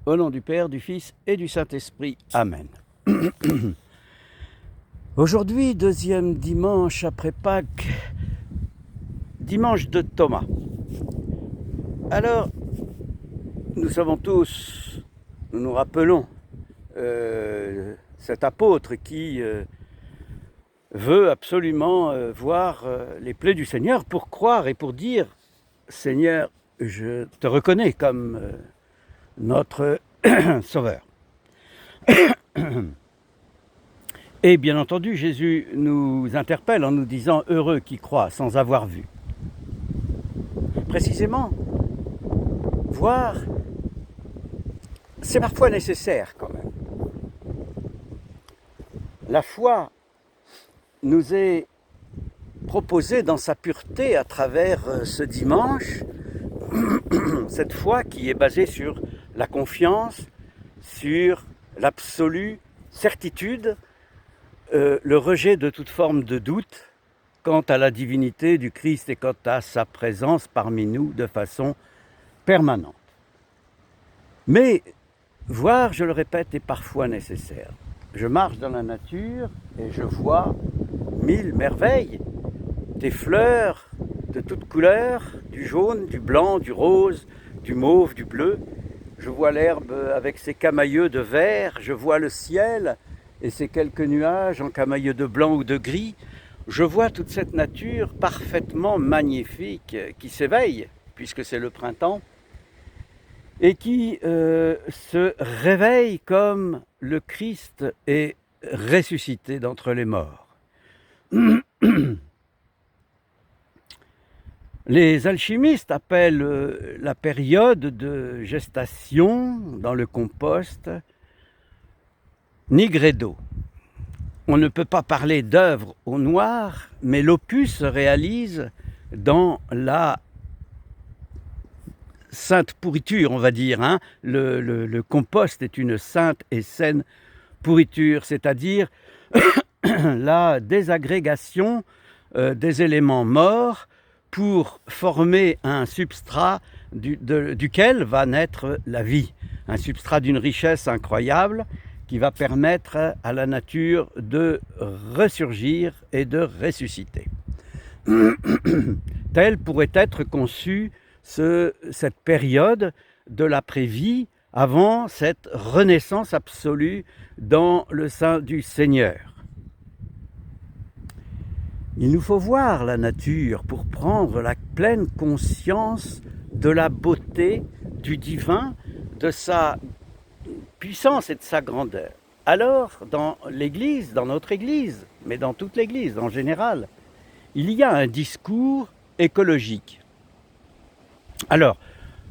Au nom du Père, du Fils et du Saint-Esprit. Amen. Aujourd'hui, deuxième dimanche après Pâques, dimanche de Thomas. Alors, nous savons tous, nous nous rappelons cet apôtre qui veut absolument voir les plaies du Seigneur pour croire et pour dire « Seigneur, je te reconnais comme notre Sauveur ». Et bien entendu, Jésus nous interpelle en nous disant « Heureux qui croient sans avoir vu ». Précisément, voir, c'est parfois nécessaire quand même. La foi nous est proposée dans sa pureté à travers ce dimanche, cette foi qui est basée sur la confiance, sur l'absolue certitude, le rejet de toute forme de doute quant à la divinité du Christ et quant à sa présence parmi nous de façon permanente. Mais voir, je le répète, est parfois nécessaire. Je marche dans la nature et je vois mille merveilles, des fleurs de toutes couleurs, du jaune, du blanc, du rose, du mauve, du bleu. Je vois l'herbe avec ses camailleux de vert, je vois le ciel et ses quelques nuages en camailleux de blanc ou de gris. Je vois toute cette nature parfaitement magnifique qui s'éveille, puisque c'est le printemps, et qui se réveille comme le Christ est ressuscité d'entre les morts. Les alchimistes appellent la période de gestation dans le compost nigredo. On ne peut pas parler d'œuvre au noir, mais l'opus se réalise dans la sainte pourriture, on va dire. Le compost est une sainte et saine pourriture, c'est-à-dire la désagrégation des éléments morts pour former un substrat duquel va naître la vie, un substrat d'une richesse incroyable qui va permettre à la nature de ressurgir et de ressusciter. Telle pourrait être conçue cette période de l'après-vie avant cette renaissance absolue dans le sein du Seigneur. Il nous faut voir la nature pour prendre la pleine conscience de la beauté du divin, de sa puissance et de sa grandeur. Alors, dans l'Église, dans notre Église, mais dans toute l'Église en général, il y a un discours écologique. Alors,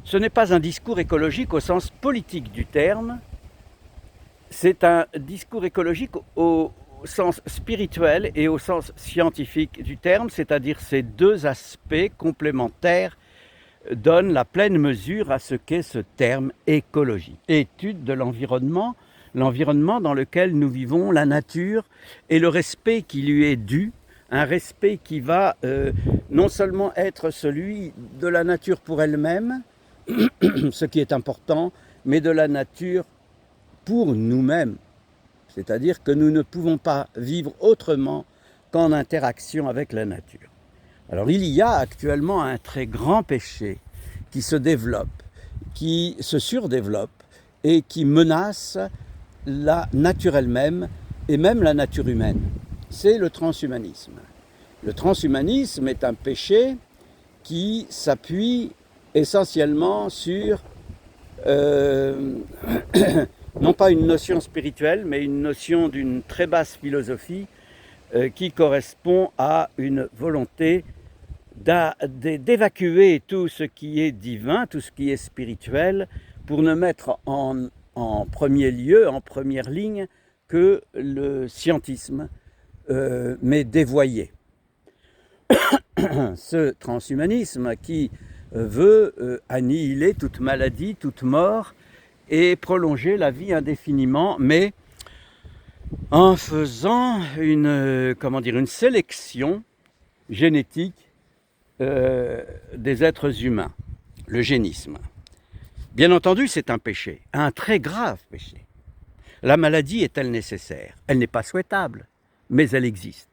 ce n'est pas un discours écologique au sens politique du terme, c'est un discours écologique au sens spirituel et au sens scientifique du terme, c'est-à-dire ces deux aspects complémentaires donnent la pleine mesure à ce qu'est ce terme écologie. Étude de l'environnement dans lequel nous vivons, la nature et le respect qui lui est dû, un respect qui va non seulement être celui de la nature pour elle-même, ce qui est important, mais de la nature pour nous-mêmes. C'est-à-dire que nous ne pouvons pas vivre autrement qu'en interaction avec la nature. Alors il y a actuellement un très grand péché qui se développe, qui se surdéveloppe et qui menace la nature elle-même et même la nature humaine. C'est le transhumanisme. Le transhumanisme est un péché qui s'appuie essentiellement sur non pas une notion spirituelle, mais une notion d'une très basse philosophie qui correspond à une volonté d'évacuer tout ce qui est divin, tout ce qui est spirituel, pour ne mettre en premier lieu, en première ligne, que le scientisme, mais dévoyé. Ce transhumanisme qui veut annihiler toute maladie, toute mort, et prolonger la vie indéfiniment, mais en faisant une sélection génétique des êtres humains, le génisme. Bien entendu, c'est un péché, un très grave péché. La maladie est-elle nécessaire? Elle n'est pas souhaitable, mais elle existe.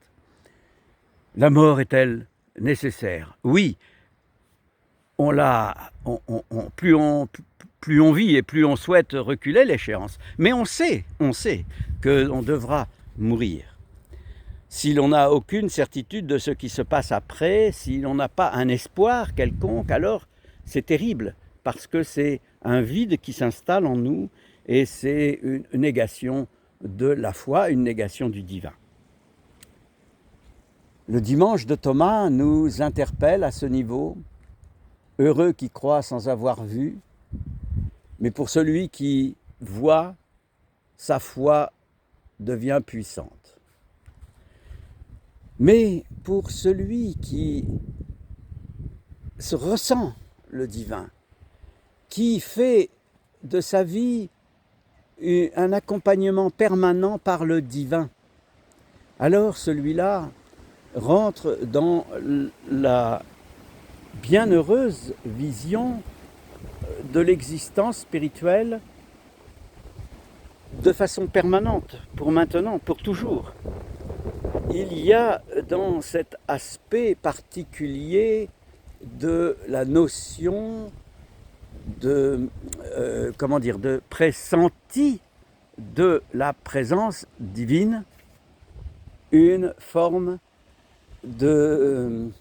La mort est-elle nécessaire? Oui, plus on vit et plus on souhaite reculer l'échéance. Mais on sait que l'on devra mourir. Si l'on n'a aucune certitude de ce qui se passe après, si l'on n'a pas un espoir quelconque, alors c'est terrible, parce que c'est un vide qui s'installe en nous et c'est une négation de la foi, une négation du divin. Le dimanche de Thomas nous interpelle à ce niveau. Heureux qui croit sans avoir vu, mais pour celui qui voit, sa foi devient puissante. Mais pour celui qui se ressent le divin, qui fait de sa vie un accompagnement permanent par le divin, alors celui-là rentre dans la bienheureuse vision de l'existence spirituelle de façon permanente, pour maintenant, pour toujours. Il y a dans cet aspect particulier de la notion de pressenti de la présence divine, une forme de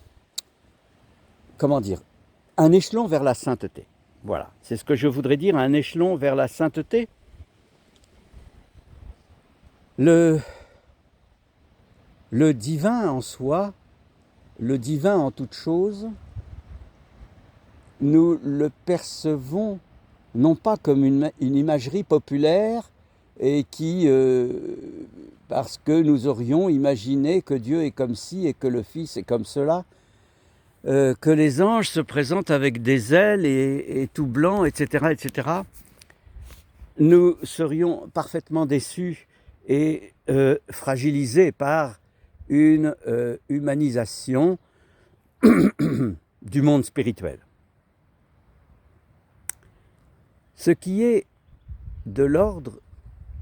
un échelon vers la sainteté. Voilà, c'est ce que je voudrais dire, un échelon vers la sainteté. Le divin en soi, le divin en toute chose, nous le percevons non pas comme une imagerie populaire et qui, parce que nous aurions imaginé que Dieu est comme ci et que le Fils est comme cela, que les anges se présentent avec des ailes et tout blanc, etc., etc., nous serions parfaitement déçus et fragilisés par une humanisation du monde spirituel. Ce qui est de l'ordre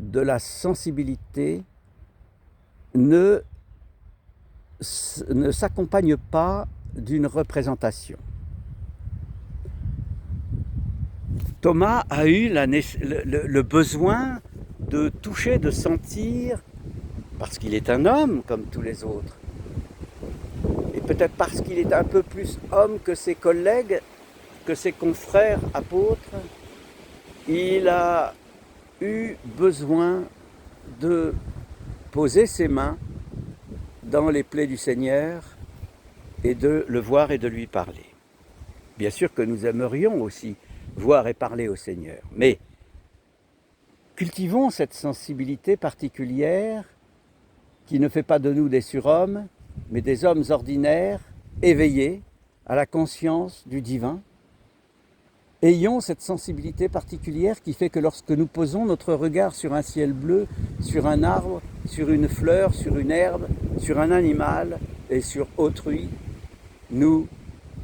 de la sensibilité ne s'accompagne pas d'une représentation. Thomas a eu le besoin de toucher, de sentir, parce qu'il est un homme comme tous les autres, et peut-être parce qu'il est un peu plus homme que ses collègues, que ses confrères apôtres, il a eu besoin de poser ses mains dans les plaies du Seigneur et de le voir et de lui parler. Bien sûr que nous aimerions aussi voir et parler au Seigneur, mais cultivons cette sensibilité particulière qui ne fait pas de nous des surhommes, mais des hommes ordinaires, éveillés à la conscience du divin. Ayons cette sensibilité particulière qui fait que lorsque nous posons notre regard sur un ciel bleu, sur un arbre, sur une fleur, sur une herbe, sur un animal et sur autrui, nous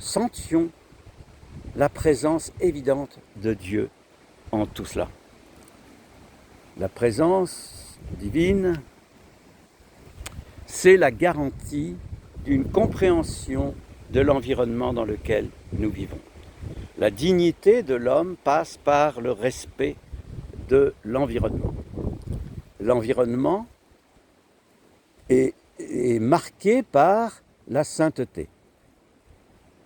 sentions la présence évidente de Dieu en tout cela. La présence divine, c'est la garantie d'une compréhension de l'environnement dans lequel nous vivons. La dignité de l'homme passe par le respect de l'environnement. L'environnement est marqué par la sainteté.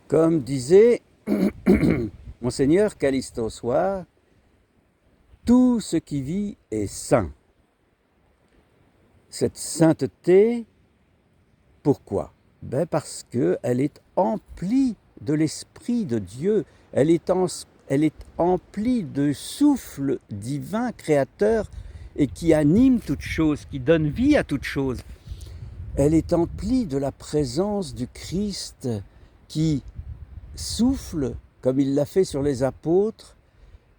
Comme disait Monseigneur Callisto Soir, tout ce qui vit est saint. Cette sainteté, pourquoi? Parce qu'elle est emplie de l'Esprit de Dieu, elle est emplie de souffle divin créateur et qui anime toute chose, qui donne vie à toute chose. Elle est emplie de la présence du Christ qui souffle, comme il l'a fait sur les apôtres,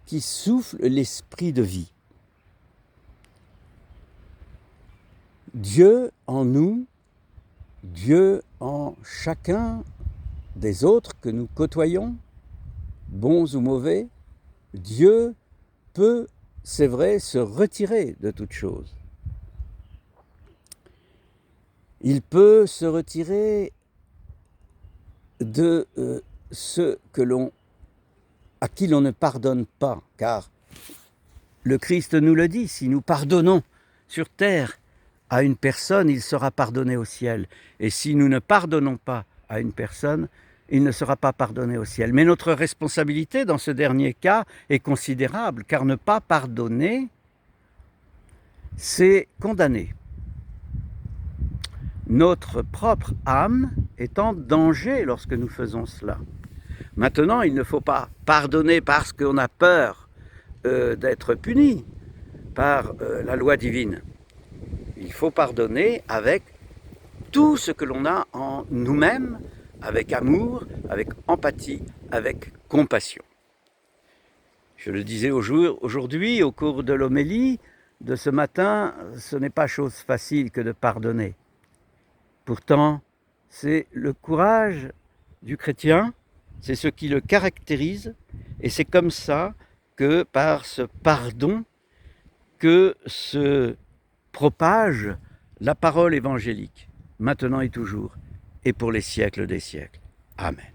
qui souffle l'esprit de vie. Dieu en nous, Dieu en chacun des autres que nous côtoyons, bons ou mauvais, Dieu peut, c'est vrai, se retirer de toute chose. Il peut se retirer de ceux à qui l'on ne pardonne pas, car le Christ nous le dit, si nous pardonnons sur terre à une personne, il sera pardonné au ciel. Et si nous ne pardonnons pas à une personne, il ne sera pas pardonné au ciel. Mais notre responsabilité dans ce dernier cas est considérable, car ne pas pardonner, c'est condamner. Notre propre âme est en danger lorsque nous faisons cela. Maintenant, il ne faut pas pardonner parce qu'on a peur d'être puni par la loi divine. Il faut pardonner avec tout ce que l'on a en nous-mêmes, avec amour, avec empathie, avec compassion. Je le disais aujourd'hui au cours de l'homélie de ce matin, ce n'est pas chose facile que de pardonner. Pourtant, c'est le courage du chrétien, c'est ce qui le caractérise, et c'est comme ça que par ce pardon que se propage la parole évangélique, maintenant et toujours, et pour les siècles des siècles. Amen.